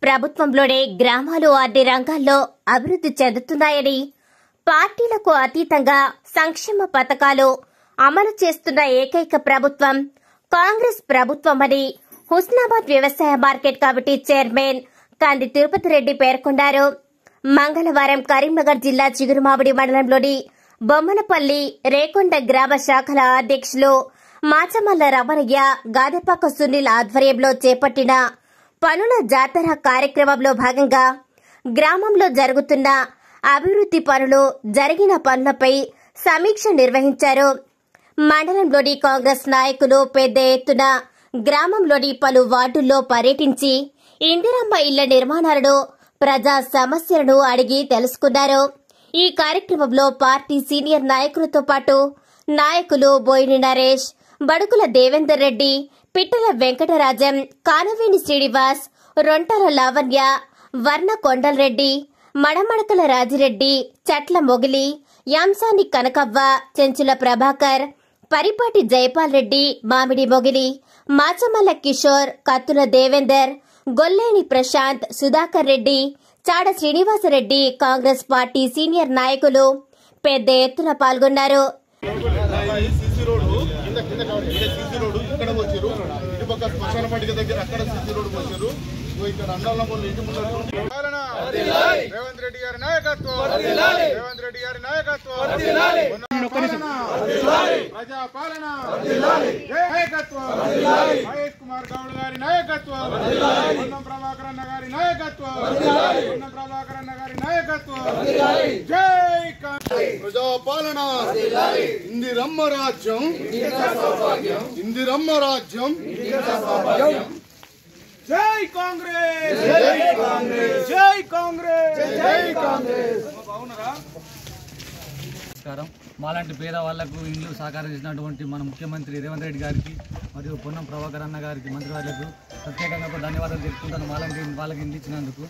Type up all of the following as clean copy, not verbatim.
ప్రభుత్వంలోనే గ్రామాలు అన్ని రంగాల్లో అభివృద్ధి చెందుతున్నాయని, పార్టీలకు అతీతంగా సంక్షేమ పథకాలు అమలు చేస్తున్న ఏకైక ప్రభుత్వం కాంగ్రెస్ ప్రభుత్వమని హుస్నాబాద్ వ్యవసాయ మార్కెట్ కమిటీ చైర్మన్ కంది తిరుపతి రెడ్డి పేర్కొన్నారు. మంగళవారం కరీంనగర్ జిల్లా చిగురుమామిడి మండలంలోని బొమ్మనపల్లి రేకొండ గ్రామ శాఖల అధ్యక్షులు మాచమల్ల రమణయ్య, గాదెపాక సునీల్ ఆధ్వర్యంలో చేపట్టిన పనుల జాతర కార్యక్రమంలో భాగంగా గ్రామంలో జరుగుతున్న అభివృద్ధి పనులు, జరిగిన పనులపై సమీక్ష నిర్వహించారు. మండలంలోని కాంగ్రెస్ నాయకులు పెద్ద ఎత్తున గ్రామంలోని పలు వార్డుల్లో పర్యటించి ఇందిరమ్మ ఇళ్ల నిర్మాణాలను, ప్రజా సమస్యలను అడిగి తెలుసుకున్నారు. ఈ కార్యక్రమంలో పార్టీ సీనియర్ నాయకులతో పాటు నాయకులు బోయిని నరేష్, బడుకుల దేవేందర్ రెడ్డి, పిట్టల వెంకటరాజం, కానవేని శ్రీనివాస్, రొంటల లావణ్య, వర్ణ కొండలరెడ్డి, మడమడకల రాజిరెడ్డి, చట్ల మొగిలి, యాంసాని కనకవ్వ, చెంచుల ప్రభాకర్, పరిపాటి జయపాల్ రెడ్డి, మామిడి మొగిలి, మాచమల్ల కిషోర్, కత్తుల దేవేందర్, గొల్లేని ప్రశాంత్, సుధాకర్ రెడ్డి, చాడ శ్రీనివాసరెడ్డి, కాంగ్రెస్ పార్టీ సీనియర్ నాయకులు పెద్ద ఎత్తున పాల్గొన్నారు. రేవంత్ రెడ్డి గారి నాయకత్వం, రేవంత్ రెడ్డి గారి నాయకత్వం, ప్రజాపాలన నాయకత్వం, మహేష్ కుమార్ గౌడ్ గారి నాయకత్వం, పొన్నం ప్రభాకర్ అన్న గారి నాయకత్వం, పొన్నం ప్రభాకర్ అన్న గారి నాయకత్వం. జై ప్రజాపాలన, ఇందిరమ్మ రాజ్యం, ఇందిరమ్మ రాజ్యం. జై కాంగ్రెస్, జై కాంగ్రెస్, జై కాంగ్రెస్, జై కాంగ్రెస్. నమస్కారం. మాలాంటి పేద వాళ్లకు ఇల్లు సహకారం చేసినటువంటి మన ముఖ్యమంత్రి రేవంత్ రెడ్డి గారికి మరియు పొన్నం ప్రభాకర్ అన్న గారికి, మంత్రి వాళ్లకు ప్రత్యేకంగా ధన్యవాదాలు తెలుపుకుంటాను. మాలాంటి వాళ్ళకి ఇల్లు ఇచ్చినందుకు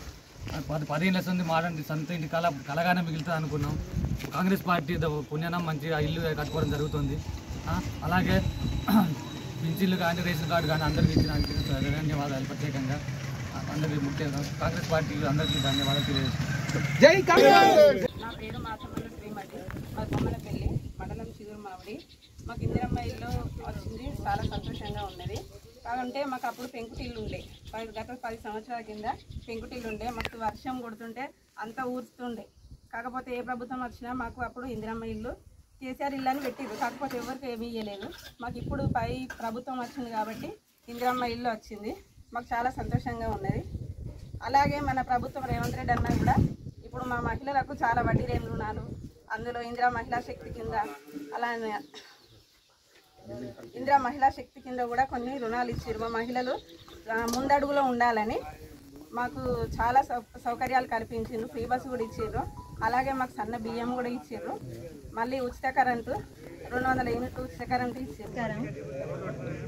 10 ఏళ్ళ సంది మాలాంటి సొంత ఇంటి కలగానే మిగులుతుంది అనుకున్నాం. కాంగ్రెస్ పార్టీ పుణ్యానం మంచిగా ఇల్లు కట్టుకోవడం జరుగుతుంది. అలాగే పింఛన్లు కానీ, రేషన్ కార్డు కానీ అందరికీ ఇచ్చిన ధన్యవాదాలు. ప్రత్యేకంగా అందరికీ ముఖ్యంగా కాంగ్రెస్ పార్టీ అందరికీ ధన్యవాదాలు తెలియజేస్తున్నాను. జై కాంగ్రెస్. నా పేరు మాచమల్ల శ్రీమతి, మా బొమ్మలపల్లి మండలం చిగురుమామిడి. మాకు ఇందిరమ్మ ఇల్లు వచ్చింది, చాలా సంతోషంగా ఉన్నది. కాకుంటే మాకు అప్పుడు పెంకుటిల్లు ఉండే, గత 10 సంవత్సరాల కింద పెంకుటిల్లు ఉండే. మాకు వర్షం కొడుతుంటే అంతా ఊరుతుండే. కాకపోతే ఏ ప్రభుత్వం వచ్చినా మాకు అప్పుడు ఇందిరమ్మ ఇల్లు, కేసీఆర్ ఇల్లు అని పెట్టిరు. కాకపోతే ఎవరికి ఏమీ ఇవ్వలేదు. మాకు ఇప్పుడు పై ప్రభుత్వం వచ్చింది కాబట్టి ఇందిరమ్మ ఇల్లు వచ్చింది. మాకు చాలా సంతోషంగా ఉన్నది. అలాగే మన ప్రభుత్వం రేవంత్ రెడ్డి అన్న కూడా ఇప్పుడు మా మహిళలకు చాలా వడ్డీ లేని రుణాలు, అందులో ఇందిరా మహిళా శక్తి కింద, అలానే ఇందిరా మహిళా శక్తి కింద కూడా కొన్ని రుణాలు ఇచ్చారు. మా మహిళలు ముందడుగులో ఉండాలని మాకు చాలా సౌకర్యాలు కల్పించారు. ఫ్రీ బస్సు కూడా ఇచ్చారు. అలాగే మాకు సన్న బియ్యం కూడా ఇచ్చారు. మళ్ళీ ఉచిత కరెంటు 200 యూనిట్లు ఉచిత కరెంటు ఇచ్చారు.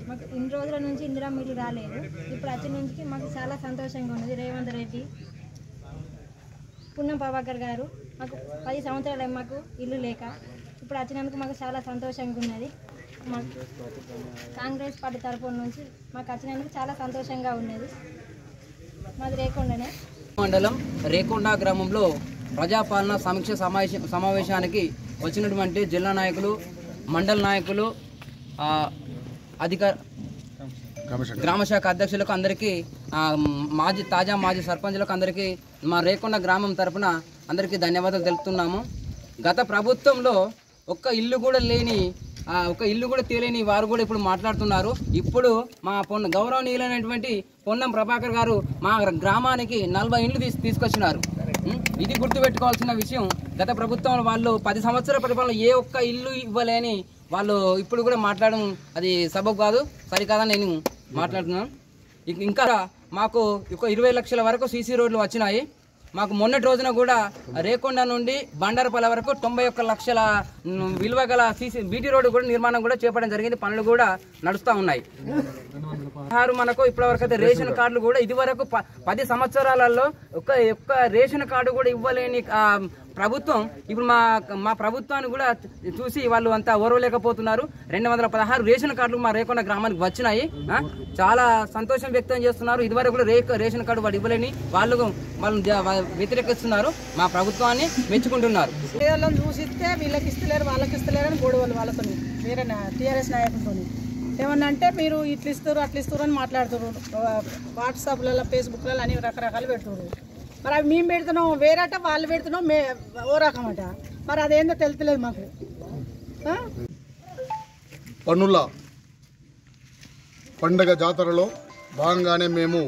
మాకు ఇన్ని రోజుల నుంచి ఇందిరమ్మ ఇల్లు రాలేదు. ఇప్పుడు వచ్చి నుంచి మాకు చాలా సంతోషంగా ఉన్నది. రేవంత్ రెడ్డి, పొన్నం ప్రభాకర్ గారు మాకు 10 సంవత్సరాలు మాకు ఇల్లు లేక ఇప్పుడు వచ్చినందుకు మాకు చాలా సంతోషంగా ఉన్నది. మాకు కాంగ్రెస్ పార్టీ తరఫున నుంచి మాకు వచ్చినందుకు చాలా సంతోషంగా ఉన్నది. మాది రేకొండనే. మండలం రేకొండ గ్రామంలో ప్రజాపాలన సమీక్ష సమావేశానికి వచ్చినటువంటి జిల్లా నాయకులు, మండల నాయకులు, గ్రామశాఖ అధ్యక్షులకు అందరికీ, తాజా మాజీ సర్పంచులకు అందరికీ మా రేకొండ గ్రామం తరఫున అందరికీ ధన్యవాదాలు తెలుపుతున్నాము. గత ప్రభుత్వంలో ఒక్క ఇల్లు కూడా తేలేని వారు కూడా ఇప్పుడు మాట్లాడుతున్నారు. ఇప్పుడు మా గౌరవనీయులైనటువంటి పొన్నం ప్రభాకర్ గారు మా గ్రామానికి 40 ఇండ్లు తీసుకొచ్చినారు. ఇది గుర్తుపెట్టుకోవాల్సిన విషయం. గత ప్రభుత్వం వాళ్ళు 10 సంవత్సరాల పరిపాలన ఏ ఒక్క ఇల్లు ఇవ్వలేని వాళ్ళు ఇప్పుడు కూడా మాట్లాడడం అది సబబు కాదు, సరికాదని నేను మాట్లాడుతున్నాను. ఇంకా మాకు 20 లక్షల వరకు సీసీ రోడ్లు వచ్చినాయి. మాకు మొన్నటి రోజున కూడా రేకొండ నుండి బండారపల్లి వరకు 91 లక్షల విలువ గల బీటీ రోడ్డు కూడా నిర్మాణం కూడా చేపట్టడం జరిగింది. పనులు కూడా నడుస్తూ ఉన్నాయి. మనకు ఇప్పటివరకు అయితే రేషన్ కార్డులు కూడా ఇది వరకు 10 సంవత్సరాలలో ఒక్క రేషన్ కార్డు కూడా ఇవ్వలేని ప్రభుత్వం ఇప్పుడు మా ప్రభుత్వాన్ని కూడా చూసి వాళ్ళు అంతా ఓర్వలేకపోతున్నారు. 216 రేషన్ కార్డులు మా రేకొండ గ్రామానికి వచ్చినాయి. చాలా సంతోషం వ్యక్తం చేస్తున్నారు. ఇదివరకు కూడా రేషన్ కార్డు వాళ్ళు ఇవ్వలేని వాళ్ళని వ్యతిరేకిస్తున్నారు. మా ప్రభుత్వాన్ని మెచ్చుకుంటున్నారు. పేదలను చూసిస్తే వీళ్ళకి ఇస్తలేరు వాళ్ళకి ఇస్తలేరు అని గొడవలు వాళ్ళతో వేరే టీఆర్ఎస్ నాయకులతో ఏమన్నా అంటే మీరు ఇట్లా ఇస్తారు అట్లా ఇస్తారు అని మాట్లాడుతున్నారు. వాట్సాప్లలో ఫేస్బుక్లలో అన్ని రకరకాలు పెడుతున్నారు. మరి అవి మేము పెడుతున్నాం వేరేట వాళ్ళు పెడుతున్నాం ఓ రకమట. మరి అదేందో తెలుస్తలేదు మాకు. పన్నుల పండగ జాతరలో భాగంగానే మేము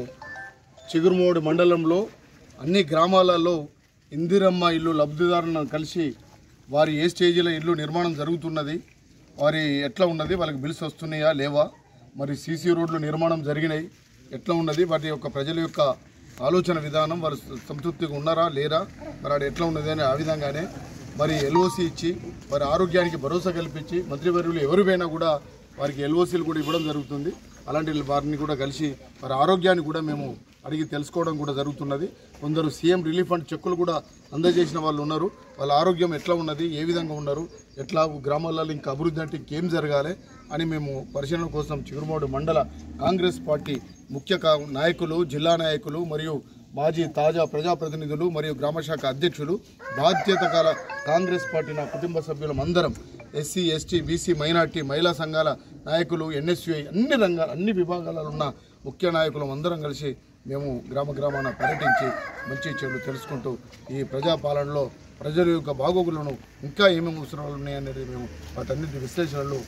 చిగురుమూడి మండలంలో అన్ని గ్రామాలలో ఇందిరమ్మ ఇల్లు లబ్ధిదారులను కలిసి వారి ఏ స్టేజీలో ఇల్లు నిర్మాణం జరుగుతున్నది, వారి ఎట్లా ఉన్నది, వాళ్ళకి బిల్స్ వస్తున్నాయా లేవా, మరి సీసీ రోడ్లు నిర్మాణం జరిగినాయి ఎట్లా ఉన్నది, వాటి యొక్క ప్రజల యొక్క ఆలోచన విధానం వారు సంతృప్తిగా ఉన్నారా లేరా, మరి అది ఎట్లా ఉన్నది అని ఆ విధంగానే మరి ఎల్ఓసి ఇచ్చి వారి ఆరోగ్యానికి భరోసా కల్పించి మంత్రివర్యులు ఎవరిపైనా కూడా వారికి ఎల్ఓసీలు కూడా ఇవ్వడం జరుగుతుంది. అలాంటి వారిని కూడా కలిసి వారి ఆరోగ్యాన్ని కూడా మేము అడిగి తెలుసుకోవడం కూడా జరుగుతున్నది. కొందరు సీఎం రిలీఫ్ ఫండ్ చెక్కులు కూడా అందజేసిన వాళ్ళు ఉన్నారు. వాళ్ళ ఆరోగ్యం ఎట్లా ఉన్నది, ఏ విధంగా ఉన్నారు, ఎట్లా గ్రామాలలో ఇంకా అభివృద్ధి అంటే ఇంకేం జరగాలి అని మేము పరిశీలన కోసం చిగురుమూడి మండల కాంగ్రెస్ పార్టీ ముఖ్య నాయకులు, జిల్లా నాయకులు మరియు మాజీ తాజా ప్రజాప్రతినిధులు మరియు గ్రామశాఖ అధ్యక్షులు, బాధ్యత గల కాంగ్రెస్ పార్టీ నా కుటుంబ సభ్యులం అందరం, ఎస్సీ ఎస్టీ బీసీ మైనార్టీ మహిళా సంఘాల నాయకులు, ఎన్ఎస్యుఐ అన్ని విభాగాలలో ఉన్న ముఖ్య నాయకులం అందరం కలిసి మేము గ్రామాన పర్యటించి మంచి చెడు తెలుసుకుంటూ ఈ ప్రజాపాలనలో ప్రజల యొక్క బాగోగులను ఇంకా ఏమేమి అవసరాలు ఉన్నాయనేది మేము వాటన్నిటి విశ్లేషణలు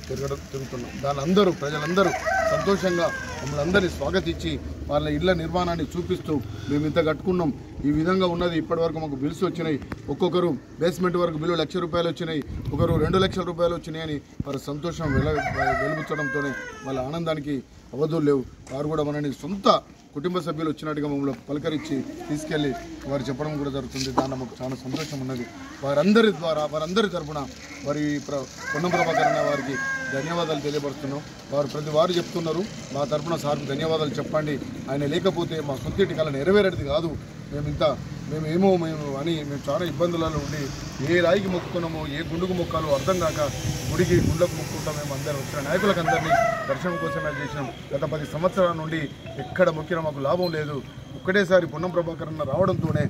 తిరుగుతున్నాం. దాని ప్రజలందరూ సంతోషంగా మమ్మల్ని అందరినీ స్వాగతించి వాళ్ళ ఇళ్ల నిర్మాణాన్ని చూపిస్తూ మేము ఇంత కట్టుకున్నాం, ఈ విధంగా ఉన్నది, ఇప్పటివరకు మాకు బిల్స్ వచ్చినాయి, ఒక్కొక్కరు బేస్మెంట్ వరకు బిల్లు ₹1,00,000 వచ్చినాయి, ఒకరు ₹2,00,000 వచ్చినాయని వారి సంతోషం వెలుగుచ్చడంతోనే వాళ్ళ ఆనందానికి అవధులు లేవు. వారు కూడా మనని సొంత కుటుంబ సభ్యులు వచ్చినట్టుగా మమ్మల్ని పలకరించి తీసుకెళ్లి వారు చెప్పడం కూడా జరుగుతుంది. దాంట్లో మాకు చాలా సంతోషం ఉన్నది. వారందరి తరఫున వారి పొన్నం ప్రభాకర్ అన్న వారికి ధన్యవాదాలు తెలియపరుస్తున్నాం. ప్రతి వారు చెప్తున్నారు, మా తరఫున సార్కు ధన్యవాదాలు చెప్పండి, ఆయన లేకపోతే మా సొంతటి కళ నెరవేరేది కాదు, మేము చాలా ఇబ్బందులలో ఉండి ఏ రాయికి మొక్కుకున్నామో ఏ గుండుకు మొక్కాలో అర్థం కాక గుండెకు మొక్కుంటాం. మేము అందరం వచ్చిన నాయకులకు అందరినీ దర్శనం కోసమే చేసినాం. గత 10 సంవత్సరాల నుండి ఎక్కడ మొక్కినా మాకు లాభం లేదు. ఒక్కటేసారి పొన్నం ప్రభాకర్ అన్న రావడంతోనే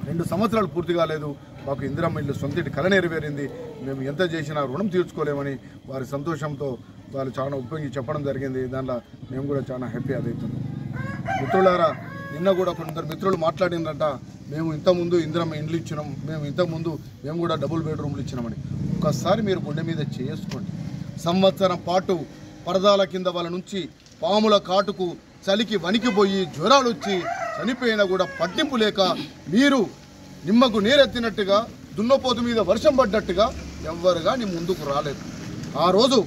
2 సంవత్సరాలు పూర్తి కాలేదు, మాకు ఇందిరమ్మ ఇల్లు సొంతటి కళ నెరవేరింది, మేము ఎంత చేసినా రుణం తీర్చుకోలేమని వారి సంతోషంతో వాళ్ళు చాలా ఉపయోగించి చెప్పడం జరిగింది. దాంట్లో మేము కూడా చాలా హ్యాపీ అవుతున్నాం. మిత్రులారా, నిన్న కూడా కొందరు మిత్రులు మాట్లాడిందంట, మేము ఇంతకుముందు ఇందిరమ్మ ఇండ్లు ఇచ్చినాం, మేము కూడా డబుల్ బెడ్రూమ్లు ఇచ్చినామని. ఒక్కసారి మీరు గుండె మీద చేసుకోండి. సంవత్సరం పాటు పరదాల కింద వాళ్ళ నుంచి పాముల కాటుకు చలికి వణికిపోయి జ్వరాలు వచ్చి చనిపోయినా కూడా పట్టింపు లేక మీరు నిమ్మకు నీరెత్తినట్టుగా దున్నపోతు మీద వర్షం పడ్డట్టుగా ఎవ్వరుగా నీ ముందుకు రాలేదు. ఆ రోజు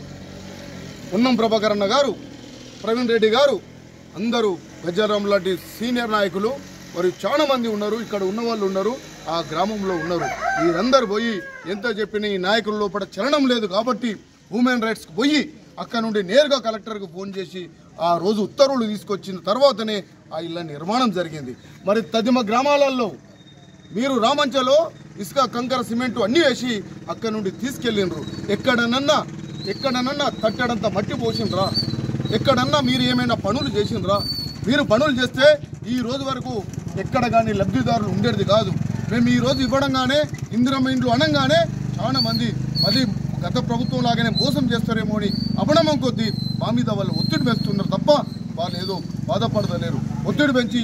పొన్నం ప్రభాకర్ అన్న గారు, ప్రవీణ్ రెడ్డి గారు, అందరూ గజ్జారాం లాంటి సీనియర్ నాయకులు మరియు చాలా మంది ఉన్నారు, ఇక్కడ ఉన్న వాళ్ళు ఉన్నారు, ఆ గ్రామంలో ఉన్నారు. వీరందరూ పోయి ఎంత చెప్పిన ఈ నాయకుల లోపల చలనం లేదు కాబట్టి హ్యూమన్ రైట్స్కి పోయి అక్కడ నుండి నేరుగా కలెక్టర్కి ఫోన్ చేసి ఆ రోజు ఉత్తర్వులు తీసుకొచ్చిన తర్వాతనే ఆ ఇళ్ళ నిర్మాణం జరిగింది. మరి తదిమ గ్రామాలలో మీరు రామంచలో ఇసుక కంకర సిమెంటు అన్నీ వేసి అక్కడ నుండి తీసుకెళ్ళినరు. ఎక్కడనన్నా తట్టడంత మట్టి పోసిండ్రా? ఎక్కడన్నా మీరు ఏమైనా పనులు చేసిండ్రా? మీరు పనులు చేస్తే ఈ రోజు వరకు ఎక్కడ కానీ లబ్ధిదారులు ఉండేది కాదు. మేము ఈ రోజు ఇవ్వడంగానే ఇందిరమ్మ ఇండ్లు అనగానే చాలా మంది మళ్ళీ గత ప్రభుత్వం లాగానే మోసం చేస్తారేమో అని అపనమ్మకం కొద్దీ మా మీద వాళ్ళు ఒత్తిడి పెంచుతున్నారు తప్ప వాళ్ళు ఏదో బాధపడతలేరు. ఒత్తిడి పెంచి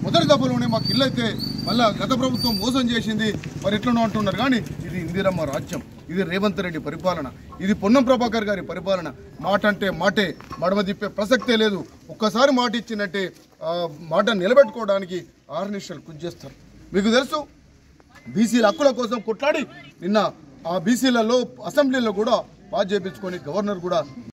మొదటి దఫలోనే మాకు ఇల్లు అయితే మళ్ళీ గత ప్రభుత్వం మోసం చేసింది మరి ఎట్లనో అంటున్నారు. కానీ ఇది ఇందిరమ్మ రాజ్యం, ఇది రేవంత్ రెడ్డి పరిపాలన, ఇది పొన్నం ప్రభాకర్ గారి పరిపాలన. మాట అంటే మాటే, మడమ తిప్పే ప్రసక్తే లేదు. ఒక్కసారి మాట ఇచ్చినట్టే మాట నిలబెట్టుకోవడానికి 6 నిమిషాలు కృషి చేస్తారు. మీకు తెలుసు, బీసీల హక్కుల కోసం కొట్లాడి నిన్న ఆ బీసీలలో అసెంబ్లీలో కూడా పాస్ చేయించుకొని గవర్నర్ కూడా